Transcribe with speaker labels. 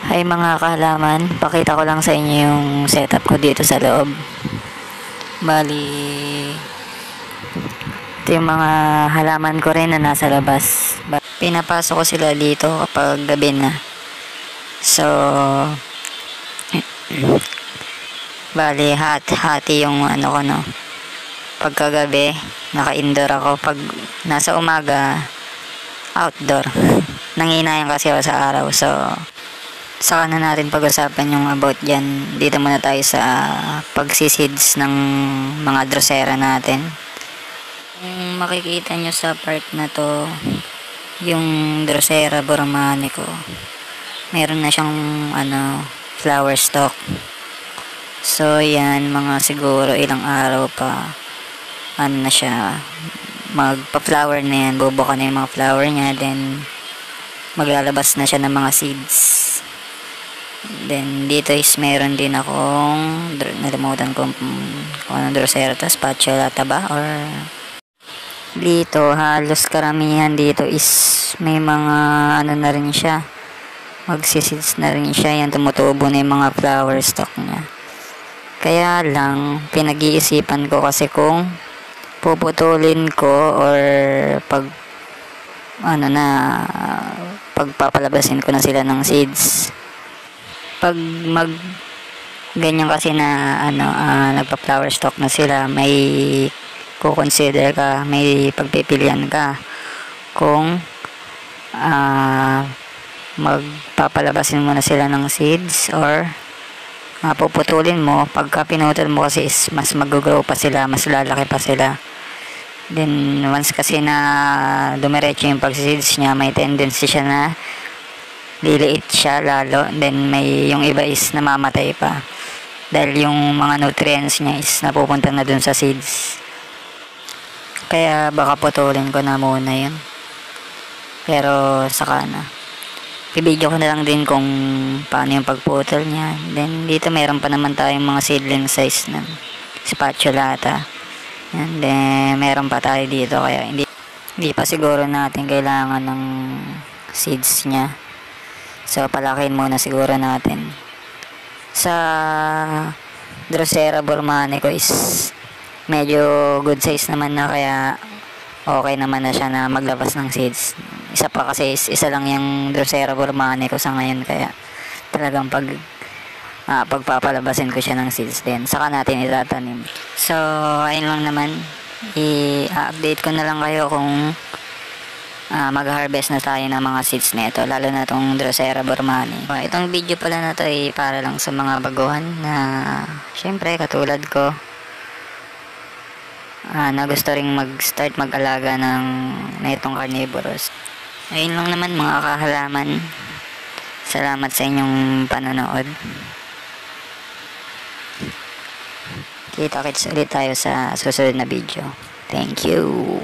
Speaker 1: Hay mga kahalaman, pakita ko lang sa inyo yung setup ko dito sa loob. Bali, ito yung mga halaman ko rin na nasa labas. Pinapasok ko sila dito kapag gabi na. So, bali, hati yung ano ko, no. Pagkagabi, naka-indoor ako. Pag nasa umaga, outdoor. Nanginayang kasi ako sa araw. So, saka na natin pag-usapan yung about dyan. Dito muna tayo sa pagsisids ng mga drosera natin. Kung makikita nyo sa part na to, yung drosera Boromani ko, meron na siyang flower stalk. So yan, mga siguro ilang araw pa na siya, magpa-flower na yan, bubuka na yung mga flower niya, then maglalabas na siya ng mga seeds. Then dito is meron din akong nalimutan ko kung anong drosera to, spatulata ba, or dito halos karamihan dito is may mga na rin siya, magsisids na rin siya. Yan, tumutubo na yung mga flower stalk niya. Kaya lang pinag-iisipan ko kasi kung puputulin ko or pagpapalabasin ko na sila ng seeds. Pag ganyan kasi na nagpa-flower stalk na sila, may kukonsider ka, may pagpipilian ka kung magpapalabasin mo na sila ng seeds or puputulin mo. Pagka pinutol mo kasi is mas mag-grow pa sila, mas lalaki pa sila. Then once kasi na dumiretso yung pag-seeds niya, may tendency siya na liliit siya lalo. Then yung iba is namamatay pa dahil yung mga nutrients niya is napupunta na dun sa seeds. Kaya baka putulin ko na muna yun, pero saka na i-video ko na lang din kung paano yung pagputol niya. Then dito meron pa naman tayong mga seedling size ng spatulata. And then meron pa tayo dito, kaya hindi pa siguro natin kailangan ng seeds niya. So palakihin muna siguro natin. Sa Drosera Boromani ko is medyo good size naman na, kaya okay naman na siya na maglabas ng seeds. Isa pa kasi isa lang yung Drosera Boromani ko sa ngayon, kaya talagang pagpapalabasin ko siya ng seeds din, saka natin itatanim. So ayun lang naman, i-update ko na lang kayo kung mag-harvest na tayo ng mga seeds nito, lalo na itong Drosera Boromani. Itong video pala na to ay para lang sa mga baguhan na syempre katulad ko, na gusto ring mag-start mag-alaga ng itong carnivorous. Ayun lang naman mga kahalaman. Salamat sa inyong panonood. Kita-kits ulit tayo sa susunod na video. Thank you.